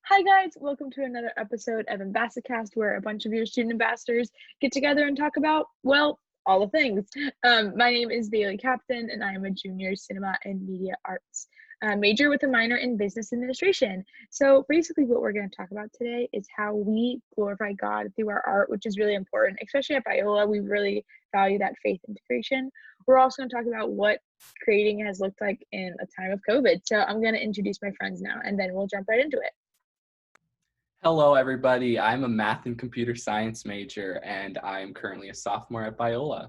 Hi guys, welcome to another episode of Ambassacast, where a bunch of your student ambassadors get together and talk about, well, all the things. My name is Biola Captain, and I am a junior cinema and media arts major with a minor in business administration. So basically, what we're going to talk about today is how we glorify God through our art, which is really important, especially at Biola. We really value that faith integration. We're also going to talk about what creating has looked like in a time of COVID. So I'm going to introduce my friends now, and then we'll jump right into it. Hello, everybody. I'm a math and computer science major, and I'm currently a sophomore at Biola.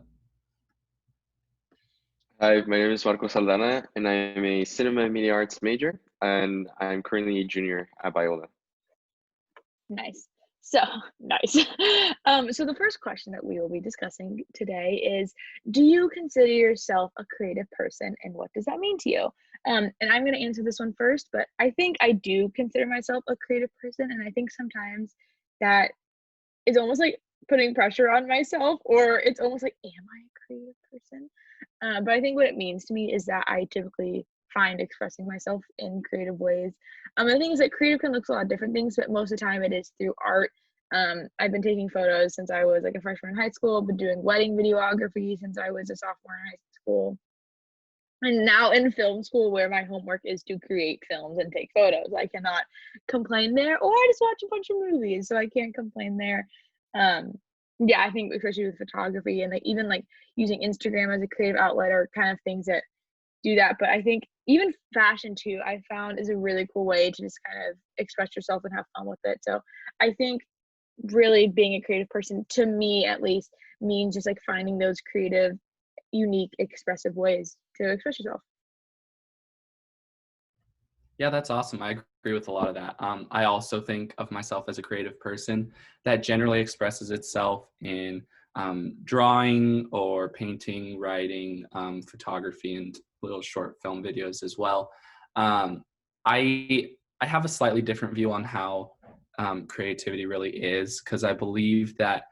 Hi, my name is Marco Saldana, and I'm a cinema and media arts major, and I'm currently a junior at Biola. Nice. So nice. So the first question that we will be discussing today is, do you consider yourself a creative person, and what does that mean to you? And I'm going to answer this one first, but I think I do consider myself a creative person, and I think sometimes that is almost like putting pressure on myself, or it's almost like, am I a creative person? But I think what it means to me is that I typically find expressing myself in creative ways. The thing is that creative can look a lot of different things, but most of the time it is through art. I've been taking photos since I was like a freshman in high school, been doing wedding videography since I was a sophomore in high school. And now in film school, where my homework is to create films and take photos. I cannot complain there, or I just watch a bunch of movies, so I can't complain there. Um, yeah, I think especially with photography and like even like using Instagram as a creative outlet are kind of things that do that. But I think even fashion too, I found is a really cool way to just kind of express yourself and have fun with it. So I think really being a creative person, to me at least, means just like finding those creative, unique, expressive ways to express yourself. Yeah, that's awesome. I agree with a lot of that. I also think of myself as a creative person that generally expresses itself in drawing or painting, writing, photography, and little short film videos as well. Um, I I have a slightly different view on how creativity really is, because I believe that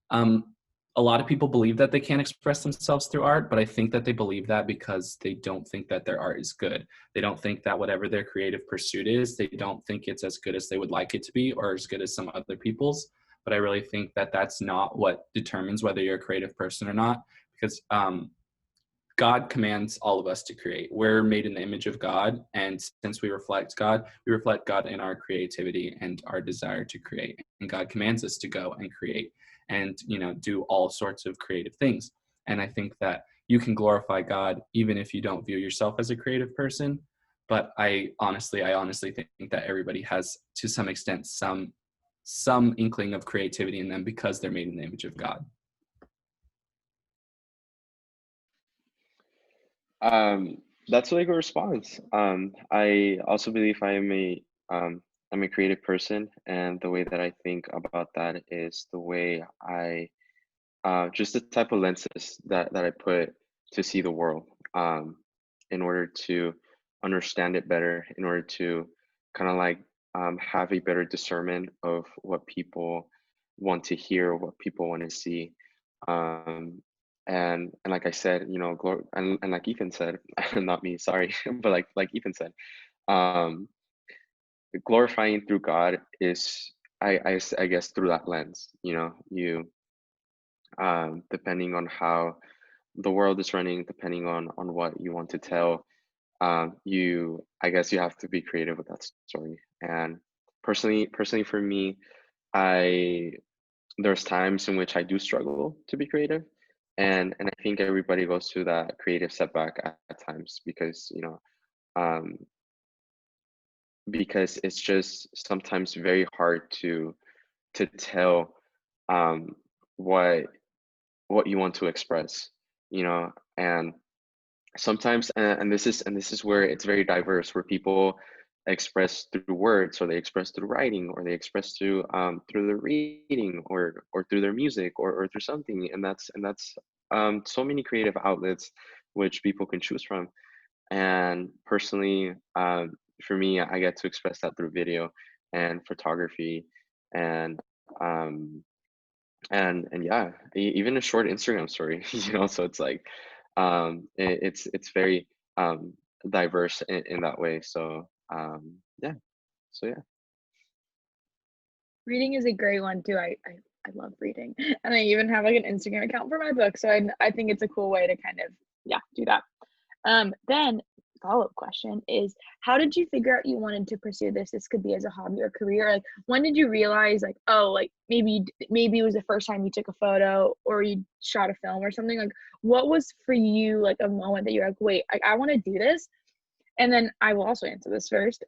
um, a lot of people believe that they can't express themselves through art, but I think that they believe that because they don't think that their art is good. They don't think that whatever their creative pursuit is, they don't think it's as good as they would like it to be or as good as some other people's. But I really think that that's not what determines whether you're a creative person or not, because God commands all of us to create. We're made in the image of God, and since we reflect God in our creativity and our desire to create. And God commands us to go and create and, do all sorts of creative things. And I think that you can glorify God even if you don't view yourself as a creative person. But I honestly think that everybody has, to some extent, some inkling of creativity in them because they're made in the image of God. Um, that's a really good response. I also believe I'm a creative person, and the way that I think about that is the way I just the type of lenses that I put to see the world, in order to understand it better, in order to kind of like have a better discernment of what people want to hear, what people want to see. Um, and like I said, and like Ethan said, not me, sorry, but like Ethan said, um, glorifying through God is I guess through that lens, you depending on how the world is running, depending on what you want to tell, you I guess you have to be creative with that story. And personally for me, I there's times in which I do struggle to be creative, and I think everybody goes through that creative setback at times because um, because it's just sometimes very hard to tell um, what what you want to express, and sometimes and this is where it's very diverse, where people express through words, or they express through writing, or they express through their reading, or through their music, or through something, and that's so many creative outlets which people can choose from. And personally, for me, I get to express that through video and photography, and um and yeah, even a short Instagram story, so it's like it's very diverse in that way. So yeah, so yeah. Reading is a great one too. I love reading, and I even have like an Instagram account for my book. So I think it's a cool way to kind of yeah do that. Then follow-up question is how did you figure out you wanted to pursue this? This could be as a hobby or career. Like when did you realize like, oh, like maybe it was the first time you took a photo or you shot a film or something? Like what was for you like a moment that you're like, wait, I want to do this? And then I will also answer this first.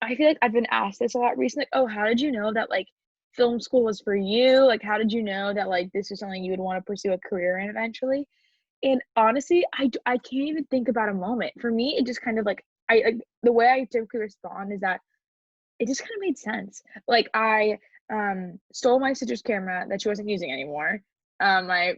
I feel like I've been asked this a lot recently. Like, oh, how did you know that like film school was for you? Like, how did you know that like this is something you would want to pursue a career in eventually? And honestly, I can't even think about a moment. For me, it just kind of like the way I typically respond is that it just kind of made sense. Like I stole my sister's camera that she wasn't using anymore. My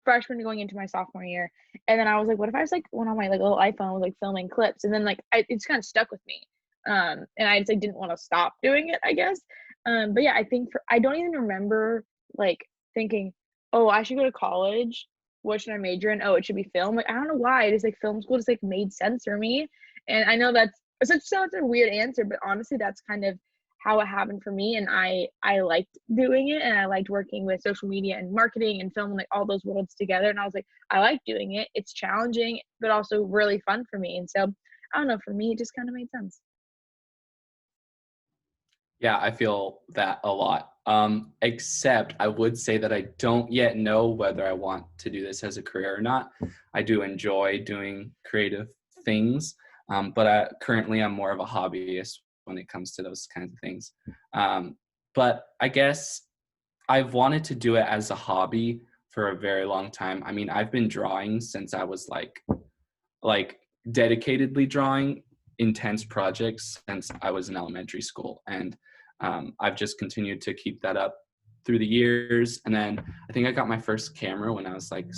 freshman going into my sophomore year, and then I was like, what if I was like went on my like little iPhone was like filming clips, and then like it's kind of stuck with me. And I just like didn't want to stop doing it, I guess. But yeah, I think for I don't even remember like thinking, oh, I should go to college. What should I major in? Oh, it should be film. Like I don't know why. It just like film school just like made sense for me. And I know that's such a weird answer, but honestly, that's kind of how it happened for me. And I liked doing it, and I liked working with social media and marketing and film, and like all those worlds together. And I was like, I like doing it. It's challenging, but also really fun for me. And so I don't know. For me, it just kind of made sense. Yeah, I feel that a lot. Except I would say that I don't yet know whether I want to do this as a career or not. I do enjoy doing creative things, but currently I'm more of a hobbyist when it comes to those kinds of things. Um, but I guess I've wanted to do it as a hobby for a very long time. I mean, I've been drawing since I was like dedicatedly drawing intense projects since I was in elementary school. And I've just continued to keep that up through the years. And then I think I got my first camera when I was like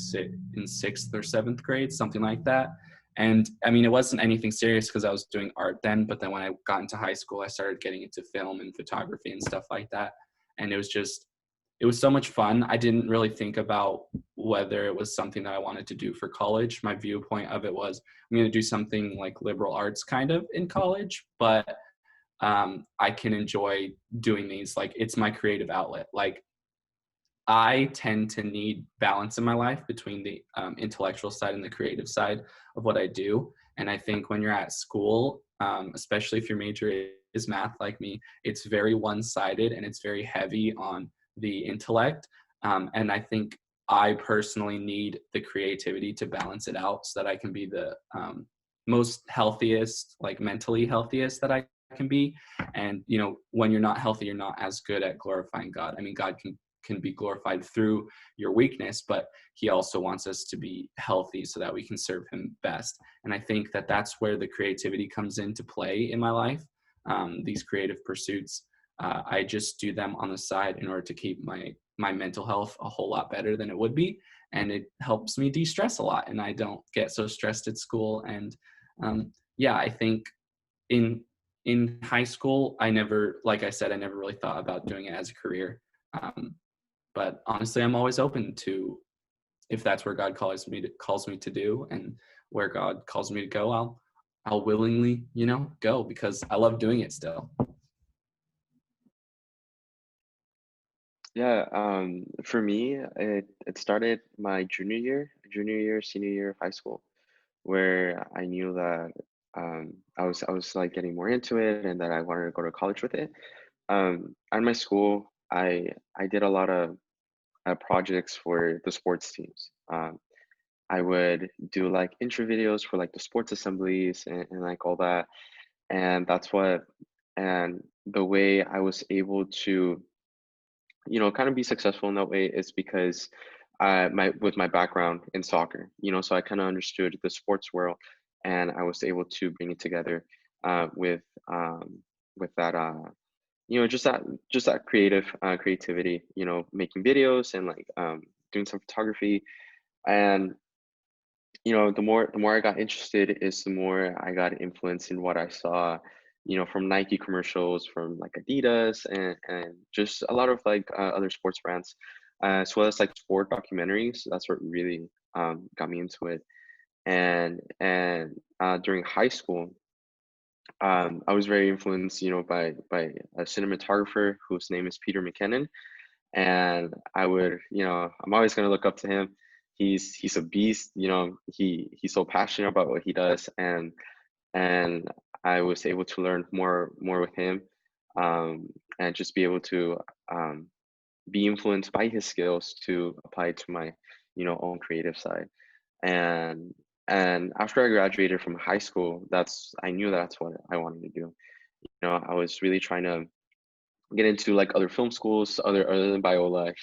in sixth or seventh grade, something like that. And I mean, it wasn't anything serious because I was doing art then. But then when I got into high school, I started getting into film and photography and stuff like that. And it was so much fun. I didn't really think about whether it was something that I wanted to do for college. My viewpoint of it was I'm going to do something like liberal arts kind of in college, but I can enjoy doing these. Like it's my creative outlet. Like I tend to need balance in my life between the intellectual side and the creative side of what I do. And I think when you're at school, especially if your major is math like me, it's very one-sided and it's very heavy on the intellect. And I think I personally need the creativity to balance it out so that I can be the most healthiest, like mentally healthiest that I can be. And you know, when you're not healthy, you're not as good at glorifying God. I mean, God can be glorified through your weakness, but he also wants us to be healthy so that we can serve him best. And I think that that's where the creativity comes into play in my life. These creative pursuits, I just do them on the side in order to keep my mental health a whole lot better than it would be. And it helps me de-stress a lot, and I don't get so stressed at school. And yeah, I think in in high school, I never, like I said, I never really thought about doing it as a career. Um, but honestly, I'm always open to if that's where God calls me to do, and where God calls me to go, I'll willingly, you know, go because I love doing it still. Yeah, for me, it started my junior year, senior year of high school, where I knew that I was like getting more into it and that I wanted to go to college with it. At my school, I did a lot of projects for the sports teams. I would do like intro videos for like the sports assemblies and like all that, and that's what and the way I was able to kind of be successful in that way is because my with my background in soccer, so I kind of understood the sports world, and I was able to bring it together uh, with um, with that just that creativity, making videos and like doing some photography. And the more I got interested is the more I got influenced in what I saw, from Nike commercials, from like Adidas, and just a lot of like other sports brands, as well as like sport documentaries. That's what really got me into it. And during high school, I was very influenced, by a cinematographer whose name is Peter McKinnon, and I'm always gonna look up to him. He's a beast, he's so passionate about what he does, and I was able to learn more with him, and just be able to be influenced by his skills to apply to my, own creative side. And after I graduated from high school, that's I knew that's what I wanted to do. I was really trying to get into like other film schools, other than Biola,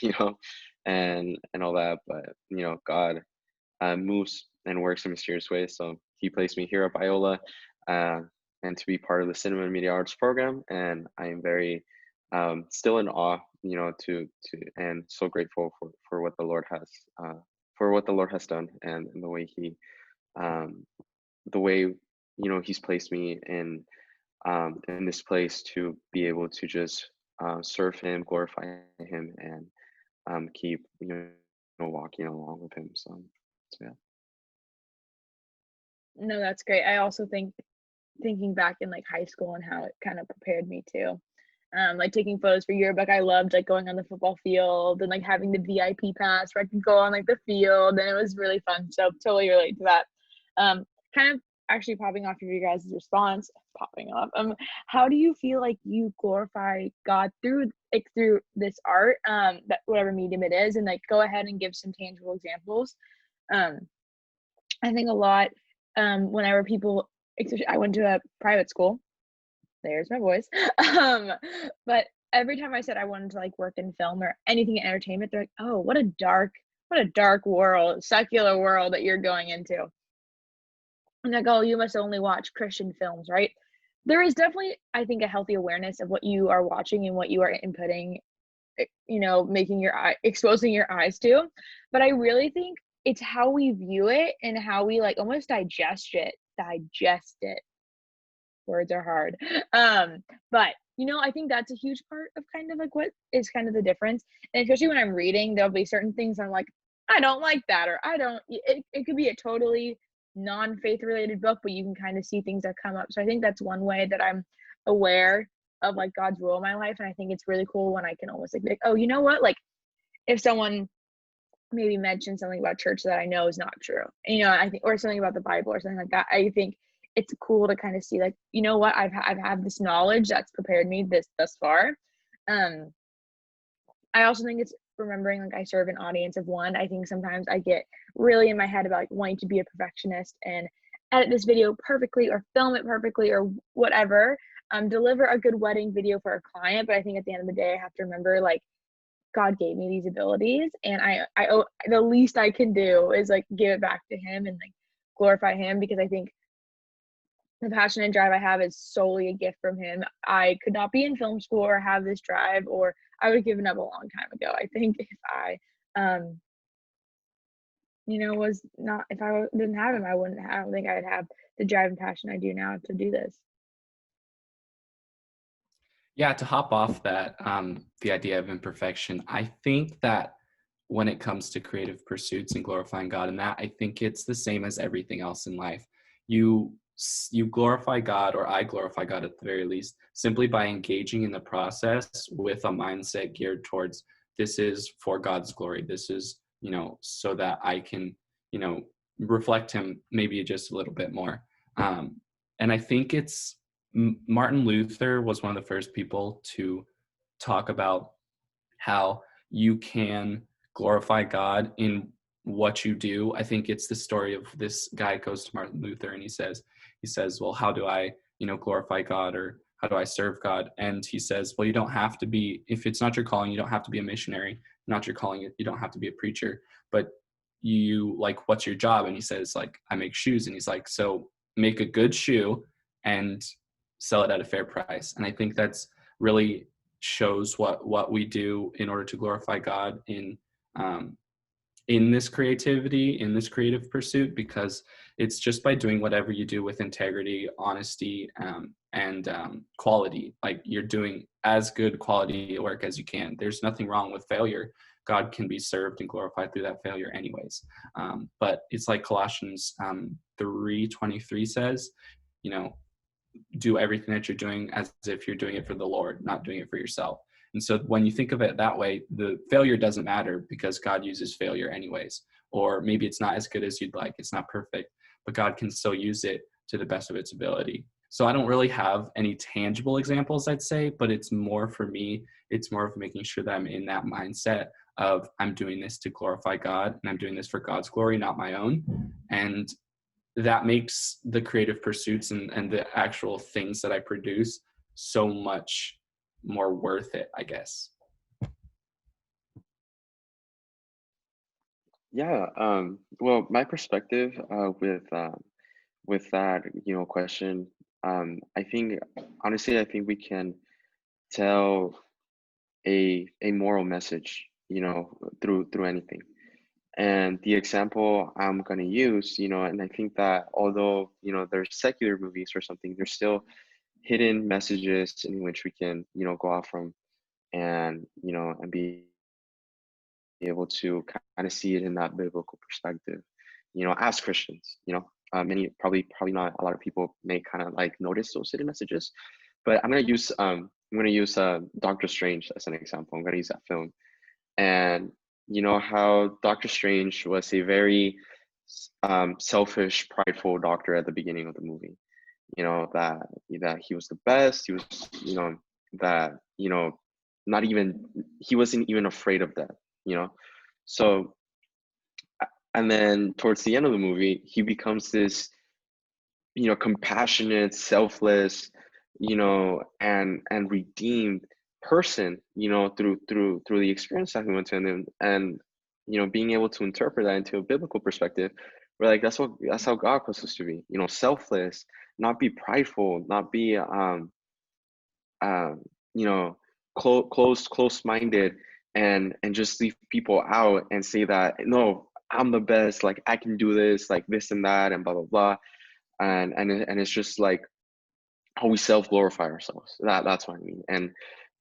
and all that. But God moves and works in mysterious ways. So He placed me here at Biola, uh, and to be part of the Cinema and Media Arts program. And I am very still in awe, to and so grateful for what the Lord has done, and the way um, He's placed me in this place to be able to just serve Him, glorify Him, and keep walking along with Him. So yeah. No, that's great. I also think thinking back in like high school and how it kind of prepared me too. Like taking photos for yearbook, I loved like going on the football field and like having the VIP pass where I could go on like the field, and it was really fun. So totally relate to that. Kind of actually popping off of your guys' response, popping off. How do you feel like you glorify God through this art, that whatever medium it is, and like go ahead and give some tangible examples. Um, I think a lot, whenever people, especially I went to a private school, there's my voice. Um, but every time I said I wanted to like work in film or anything in entertainment, they're like, "Oh, what a dark world, secular world that you're going into." And like, "Oh, you must only watch Christian films, right?" There is definitely, I think, a healthy awareness of what you are watching and what you are inputting, making exposing your eyes to. But I really think it's how we view it and how we like almost digest it. Words are hard. But I think that's a huge part of kind of like what is kind of the difference. And especially when I'm reading, there'll be certain things I'm like, I don't like that, or I don't it could be a totally non-faith related book, but you can kind of see things that come up. So I think that's one way that I'm aware of like God's rule in my life. And I think it's really cool when I can almost like be like, oh, you know what? Like if someone maybe mention something about church that I know is not true. I think, or something about the Bible or something like that. I think it's cool to kind of see like, you know what, I've had this knowledge that's prepared me this thus far. Um, I also think it's remembering like I serve an audience of one. I think sometimes I get really in my head about like wanting to be a perfectionist and edit this video perfectly or film it perfectly or whatever. Deliver a good wedding video for a client. But I think at the end of the day, I have to remember like God gave me these abilities, and I owe, the least I can do is like give it back to Him and like glorify Him, because I think the passion and drive I have is solely a gift from Him. I could not be in film school or have this drive, or I would have given up a long time ago. I think if I, was not, if I didn't have Him, I don't think I'd have the drive and passion I do now to do this. Yeah, to hop off that, the idea of imperfection, I think that when it comes to creative pursuits and glorifying God in that, I think it's the same as everything else in life. You glorify God, or I glorify God at the very least, simply by engaging in the process with a mindset geared towards this is for God's glory. This is, so that I can, reflect Him maybe just a little bit more. And I think it's Martin Luther was one of the first people to talk about how you can glorify God in what you do. I think it's the story of this guy goes to Martin Luther and he says, well, how do I, glorify God, or how do I serve God? And he says, well, you don't have to be, if it's not your calling, you don't have to be a missionary, not your calling, you don't have to be a preacher, but you like, what's your job? And he says, like, I make shoes. And he's like, so make a good shoe and sell it at a fair price. And I think that's really shows what we do in order to glorify God in this creativity, in this creative pursuit, because it's just by doing whatever you do with integrity, honesty, and quality. Like, you're doing as good quality work as you can. There's nothing wrong with failure. God can be served and glorified through that failure anyways. But it's like Colossians 3:23 says, you know, do everything that you're doing as if you're doing it for the Lord, not doing it for yourself. And so when you think of it that way, the failure doesn't matter because God uses failure anyways. Or maybe it's not as good as you'd like, it's not perfect, but God can still use it to the best of its ability. So I don't really have any tangible examples, I'd say, but it's more for me, it's more of making sure that I'm in that mindset of I'm doing this to glorify God and I'm doing this for God's glory, not my own. And that makes the creative pursuits and the actual things that I produce so much more worth it, I guess. Yeah. Well, my perspective with that, question, I think honestly, I think we can tell a moral message, through anything. And the example I'm gonna use, and I think that although, there's secular movies or something, there's still hidden messages in which we can, go off from and, and be able to kind of see it in that biblical perspective, as Christians, many probably not a lot of people may kind of like notice those hidden messages, but I'm gonna use Doctor Strange as an example. I'm gonna use that film, and you know how Doctor Strange was a very selfish, prideful doctor at the beginning of the movie. That he was the best. He was, that not even he wasn't even afraid of death. You know, so and then towards the end of the movie, he becomes this compassionate, selfless, and redeemed person, through the experience that he went to, and being able to interpret that into a biblical perspective, we're like, that's how God calls us to be, selfless, not be prideful, not be um, you know, close-minded, and just leave people out and say that no, I'm the best, like I can do this, like this and that, and blah blah blah, and it's just like how we self-glorify ourselves. That's what I mean,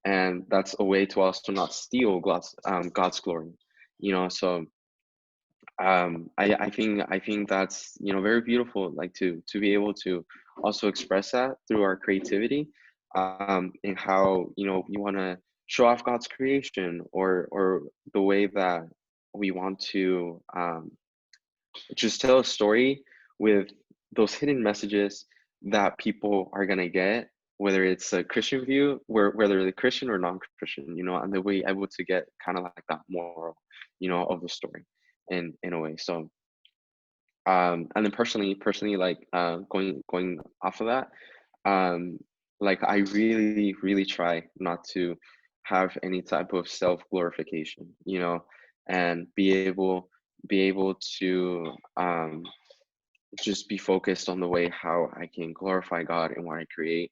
and that's a way to also not steal God's glory, So I think that's very beautiful, like to be able to also express that through our creativity, and how we want to show off God's creation, or the way that we want to just tell a story with those hidden messages that people are gonna get, whether it's a Christian view, whether they're Christian or non-Christian, and the way able to get kind of like that moral, of the story, in a way. So and then personally, like going off of that, um like I really really try not to have any type of self glorification, and be able to just be focused on the way how I can glorify God in what I create,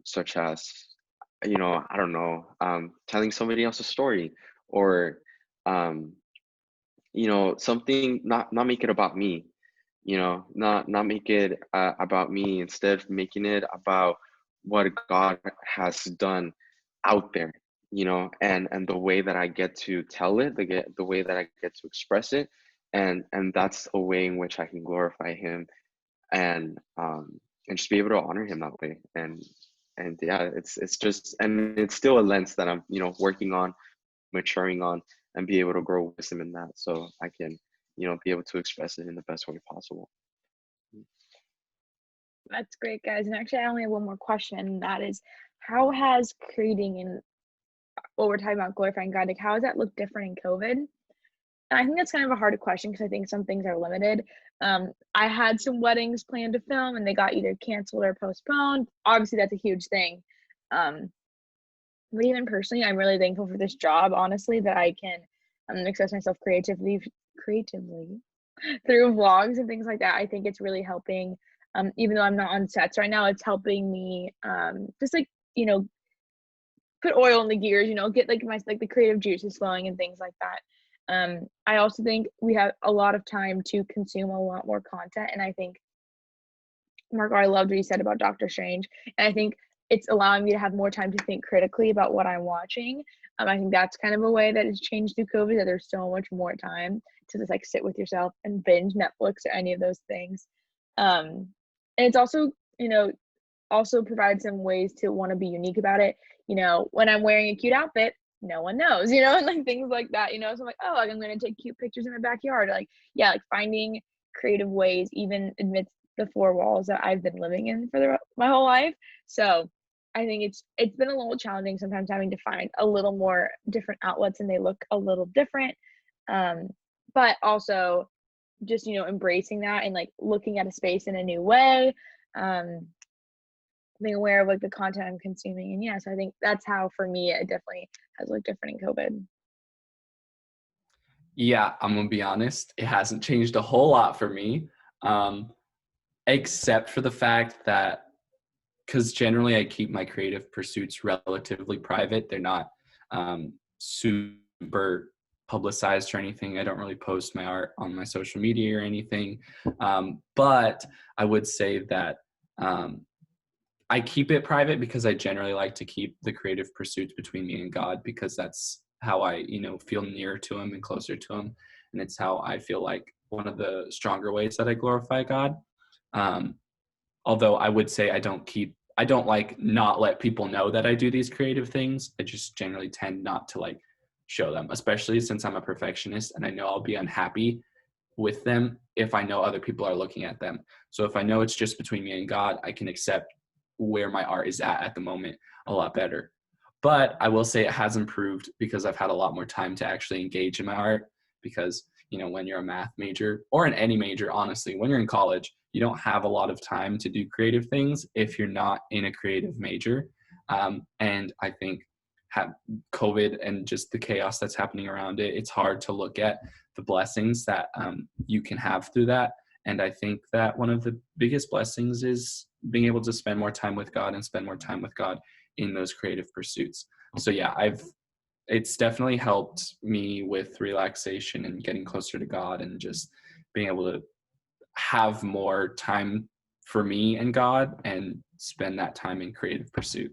such as, I don't know, telling somebody else a story, or um, something, not make it about me, not make it about me, instead making it about what God has done out there, and the way that I get to tell it, the way that I get to express it, and that's a way in which I can glorify Him, and just be able to honor Him that way, and yeah, it's just, and it's still a lens that I'm working on, maturing on, and be able to grow wisdom in that, so I can be able to express it in the best way possible. That's great, guys. And actually, I only have one more question, and that is, how has creating and what we're talking about glorifying God, like how does that look different in COVID? And I think that's kind of a hard question because I think some things are limited. I had some weddings planned to film and they got either canceled or postponed. Obviously, that's a huge thing. Um, but even personally, I'm really thankful for this job, honestly, that I can express myself creatively through vlogs and things like that. I think it's really helping. Even though I'm not on sets right now, it's helping me just like, put oil in the gears, get like the creative juices flowing and things like that. I also think we have a lot of time to consume a lot more content. And I think, Marco, I loved what you said about Doctor Strange. And I think it's allowing me to have more time to think critically about what I'm watching. I think that's kind of a way that has changed through COVID, that there's so much more time to just like sit with yourself and binge Netflix or any of those things. And it's also, also provides some ways to want to be unique about it. When I'm wearing a cute outfit, no one knows, and like things like that, so I'm like, oh, like I'm going to take cute pictures in my backyard. Like, yeah, like finding creative ways, even amidst the four walls that I've been living in for my whole life. So I think it's been a little challenging sometimes having to find a little more different outlets, and they look a little different. But also just, embracing that and like looking at a space in a new way. Being aware of like the content I'm consuming. And yeah, so I think that's how for me it definitely has looked different in COVID. Yeah, I'm gonna be honest, it hasn't changed a whole lot for me, except for the fact that because generally I keep my creative pursuits relatively private. They're not super publicized or anything. I don't really post my art on my social media or anything. But I would say that I keep it private because I generally like to keep the creative pursuits between me and God, because that's how I, feel nearer to him and closer to him. And it's how I feel like one of the stronger ways that I glorify God. Um, Although I would say I don't like not let people know that I do these creative things. I just generally tend not to like show them, especially since I'm a perfectionist and I know I'll be unhappy with them if I know other people are looking at them. So if I know it's just between me and God, I can accept where my art is at the moment a lot better. But I will say it has improved because I've had a lot more time to actually engage in my art, because when you're a math major or in any major, honestly, when you're in college, you don't have a lot of time to do creative things if you're not in a creative major. And I think COVID and just the chaos that's happening around it, it's hard to look at the blessings that you can have through that. And I think that one of the biggest blessings is being able to spend more time with God and spend more time with God in those creative pursuits. So yeah, it's definitely helped me with relaxation and getting closer to God and just being able to have more time for me and God and spend that time in creative pursuit.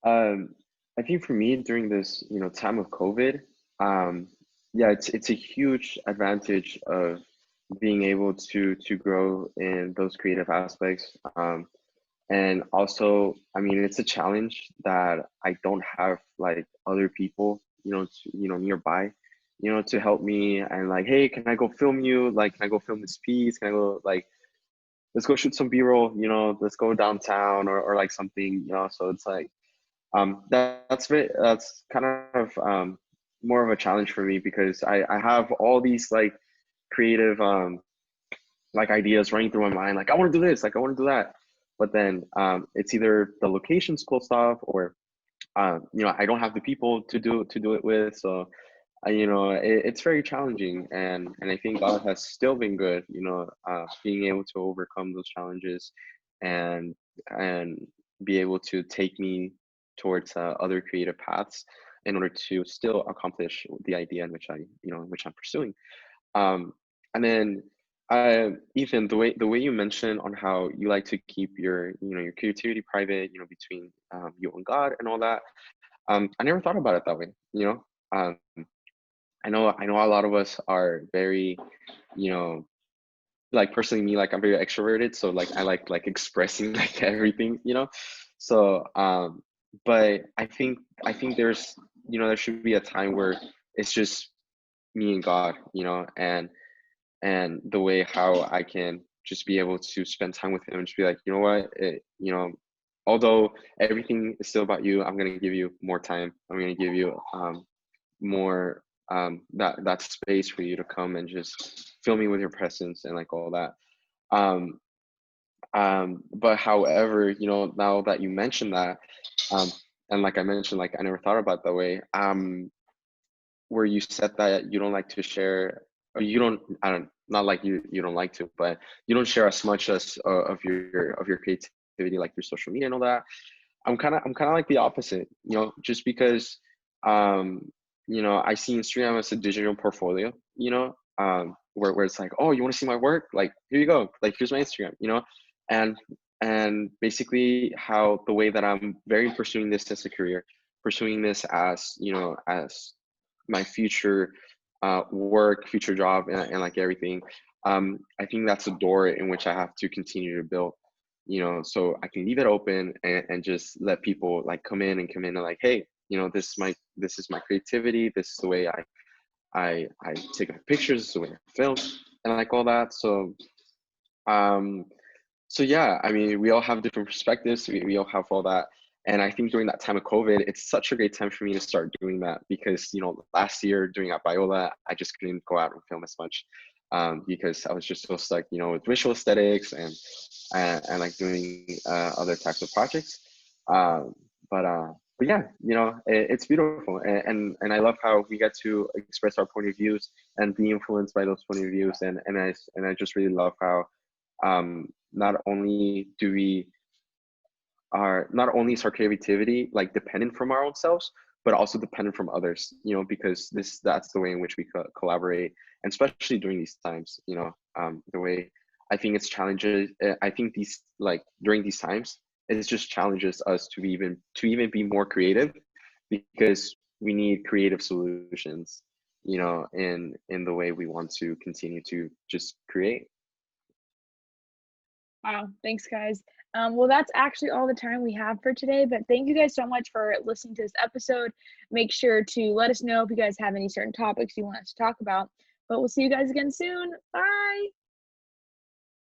I think for me during this, time of COVID, um, yeah, it's a huge advantage of being able to grow in those creative aspects. And also, I mean, it's a challenge that I don't have like other people, nearby, to help me and like, hey, can I go film you? Like, can I go film this piece? Can I go like, let's go shoot some B-roll, let's go downtown or like something, so it's like, that's kind of more of a challenge for me because I have all these like creative like ideas running through my mind, like I want to do this, like I want to do that, but then it's either the location's closed off or I don't have the people to do it with, so it's very challenging, and I think God has still been good, being able to overcome those challenges and be able to take me towards other creative paths in order to still accomplish the idea in which I'm pursuing. Um, and then Ethan, the way you mentioned on how you like to keep your creativity private, between you and God and all that. I never thought about it that way. Um, I know a lot of us are very, you know, like personally me, like I'm very extroverted, so like I like expressing like everything, So but I think there should be a time where it's just me and God, and the way how I can just be able to spend time with him and just be like, you know what, although everything is still about you, I'm gonna give you more time. I'm gonna give you more that space for you to come and just fill me with your presence and like all that. Um, but however, now that you mentioned that, um, and like I mentioned, like I never thought about it that way. Where you said that you don't like to share, or you don't, I don't, not like you don't like to, but you don't share as much as of your creativity, like your social media and all that. I'm kind of like the opposite, just because um I see Instagram as a digital portfolio, where it's like, oh, you want to see my work? Like, here you go. Like, here's my Instagram, and basically how the way that I'm very pursuing this as a career, pursuing this as my future work, future job, and like everything. I think that's a door in which I have to continue to build, so I can leave it open and just let people like come in and like, hey, this is my creativity. This is the way I take pictures, this is the way I film, and like all that. Um, so yeah, I mean, we all have different perspectives. We all have all that. And I think during that time of COVID, it's such a great time for me to start doing that because, last year during at Biola, I just couldn't go out and film as much because I was just so stuck, with visual aesthetics and like doing other types of projects. Um, but yeah, it's beautiful. And I love how we get to express our point of views and be influenced by those point of views. And I just really love how not only not only is our creativity like dependent from our own selves, but also dependent from others, because that's the way in which we collaborate, and especially during these times, the way I think it's challenges. I think these like during these times, it just challenges us to even be more creative, because we need creative solutions, in the way we want to continue to just create. Wow, thanks, guys. Well, that's actually all the time we have for today, but thank you guys so much for listening to this episode. Make sure to let us know if you guys have any certain topics you want us to talk about, but we'll see you guys again soon. Bye.